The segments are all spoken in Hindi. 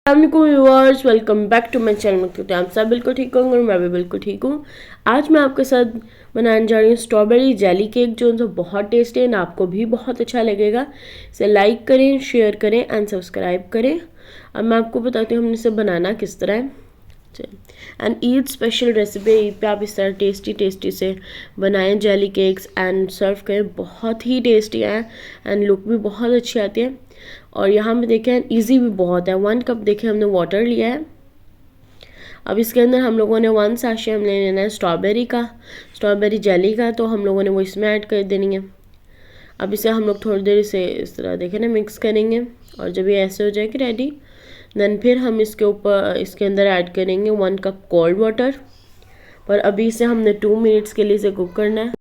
Viewers, welcome back to my channel. आप सब बिल्कुल ठीक होंगे और मैं भी बिल्कुल ठीक हूँ। आज मैं आपके साथ बनाने जा रही हूँ स्ट्रॉबेरी जेली केक, जो बहुत टेस्टी है, आपको भी बहुत अच्छा लगेगा। इसे लाइक करें, शेयर करें एंड सब्सक्राइब करें। अब मैं आपको बताती हूँ हमने इसे बनाना किस तरह है। And Eid special recipe, Eid पे आप इस तरह टेस्टी से बनाएं जेली केक्स एंड सर्व करें। बहुत ही टेस्टी है एंड लुक भी बहुत अच्छी आती है। और यहाँ पे देखें इजी भी बहुत है। 1 कप देखें हमने वाटर लिया है। अब इसके अंदर हम लोगों ने 1 सैशे हमने लेना है स्ट्रॉबेरी जेली का, तो हम लोगों ने वो इसमें ऐड कर देनी है। अब इसे हम लोग थोड़ी देर से इस तरह देखें ना मिक्स करेंगे, और जब ये ऐसे हो जाएगी रेडी, देन फिर हम इसके अंदर ऐड करेंगे 1 कप कोल्ड वाटर। पर अभी इसे हमने 2 मिनट्स के लिए इसे कुक करना है।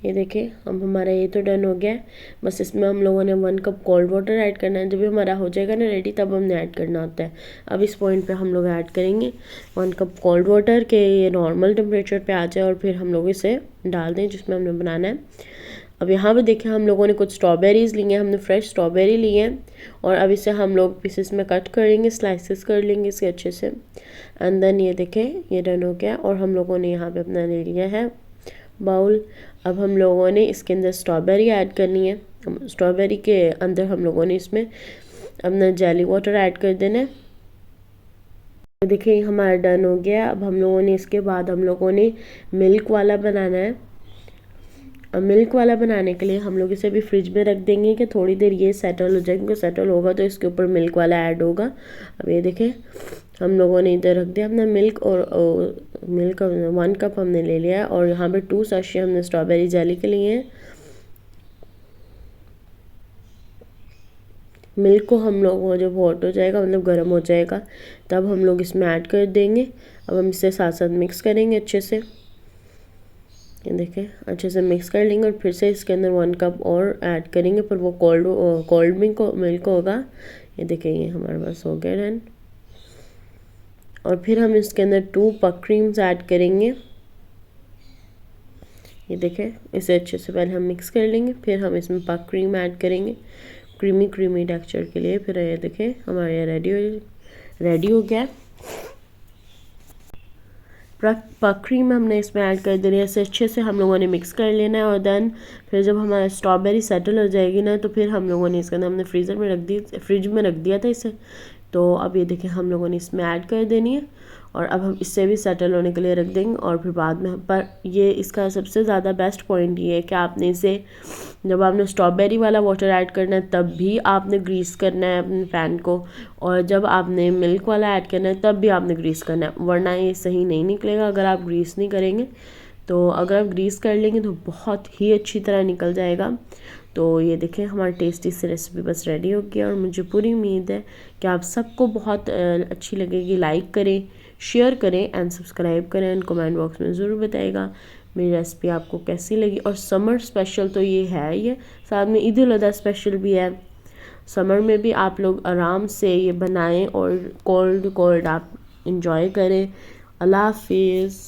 ये देखिए अब हमारा ये तो डन हो गया है। बस इसमें हम लोगों ने 1 कप कोल्ड वाटर ऐड करना है। जब भी हमारा हो जाएगा ना रेडी, तब हमने ऐड करना होता है। अब इस पॉइंट पे हम लोग ऐड करेंगे 1 कप कोल्ड वाटर के ये नॉर्मल टेम्परेचर पे आ जाए, और फिर हम लोग इसे डाल दें जिसमें हमने बनाना है। अब यहाँ पे देखें हम लोगों ने कुछ स्ट्रॉबेरीज़ ली हैं, हमने फ्रेश स्ट्रॉबेरी ली हैं, और अब इसे हम लोग पीसेस में कट करेंगे, स्लाइसेस कर लेंगे इसके अच्छे से। एंड देन ये देखें ये डन हो गया, और हम लोगों ने यहाँ पे अपना ले लिया है बाउल। अब हम लोगों ने इसके अंदर स्ट्रॉबेरी ऐड करनी है। स्ट्रॉबेरी के अंदर हम लोगों ने इसमें अपना जेली वाटर ऐड कर देना है। देखिए हमारा डन हो गया। अब हम लोगों ने इसके बाद हम लोगों ने मिल्क वाला बनाना है। अब मिल्क वाला बनाने के लिए हम लोग इसे भी फ्रिज में रख देंगे कि थोड़ी देर ये सेटल हो जाए, क्योंकि सेटल होगा तो इसके ऊपर मिल्क वाला ऐड होगा। अब ये देखें हम लोगों ने इधर रख दिया अपना मिल्क, और मिल्क 1 कप हमने ले लिया है, और यहाँ पे 2 सैशे हमने स्ट्रॉबेरी जेली के लिए हैं। मिल्क को हम लोग जब हॉट हो जाएगा, मतलब गर्म हो जाएगा, तब हम लोग इसमें ऐड कर देंगे। अब हम इसे साथ साथ मिक्स करेंगे अच्छे से। ये देखें अच्छे से मिक्स कर लेंगे, और फिर से इसके अंदर 1 कप और ऐड करेंगे, पर वो कोल्ड मिल्क होगा। ये देखें ये हमारे पास हो गया डन। और फिर हम इसके अंदर 2 पक क्रीम्स ऐड करेंगे। ये देखें इसे अच्छे से पहले हम मिक्स कर लेंगे, फिर हम इसमें पक क्रीम ऐड करेंगे क्रीमी टेक्सचर के लिए। फिर ये देखें हमारा ये रेडी हो गया। पक क्रीम हमने इसमें ऐड कर देनी है। इसे अच्छे से हम लोगों ने मिक्स कर लेना है, और देन फिर जब हमारा स्ट्रॉबेरी सेटल हो जाएगी ना, तो फिर हम लोगों ने इसके अंदर हमने फ्रिज में रख दिया था इसे। तो अब ये देखें हम लोगों ने इसमें ऐड कर देनी है, और अब हम इससे भी सेटल होने के लिए रख देंगे, और फिर बाद में। पर ये इसका सबसे ज़्यादा बेस्ट पॉइंट ये है कि आपने इसे जब आपने स्ट्रॉबेरी वाला वाटर ऐड करना है तब भी आपने ग्रीस करना है अपने पैन को, और जब आपने मिल्क वाला ऐड करना है तब भी आपने ग्रीस करना है, वरना ये सही नहीं निकलेगा अगर आप ग्रीस नहीं करेंगे। तो अगर आप ग्रीस कर लेंगे तो बहुत ही अच्छी तरह निकल जाएगा। तो ये देखें हमारी टेस्टी सी रेसिपी बस रेडी हो गई, और मुझे पूरी उम्मीद है कि आप सबको बहुत अच्छी लगेगी। लाइक करें, शेयर करें एंड सब्सक्राइब करें, एंड कमेंट बॉक्स में ज़रूर बताइएगा मेरी रेसिपी आपको कैसी लगी। और समर स्पेशल तो ये है, ये साथ में ईद उल अज़हा स्पेशल भी है। समर में भी आप लोग आराम से ये बनाएं और कोल्ड आप इंजॉय करें। अल्लाह हाफिज़।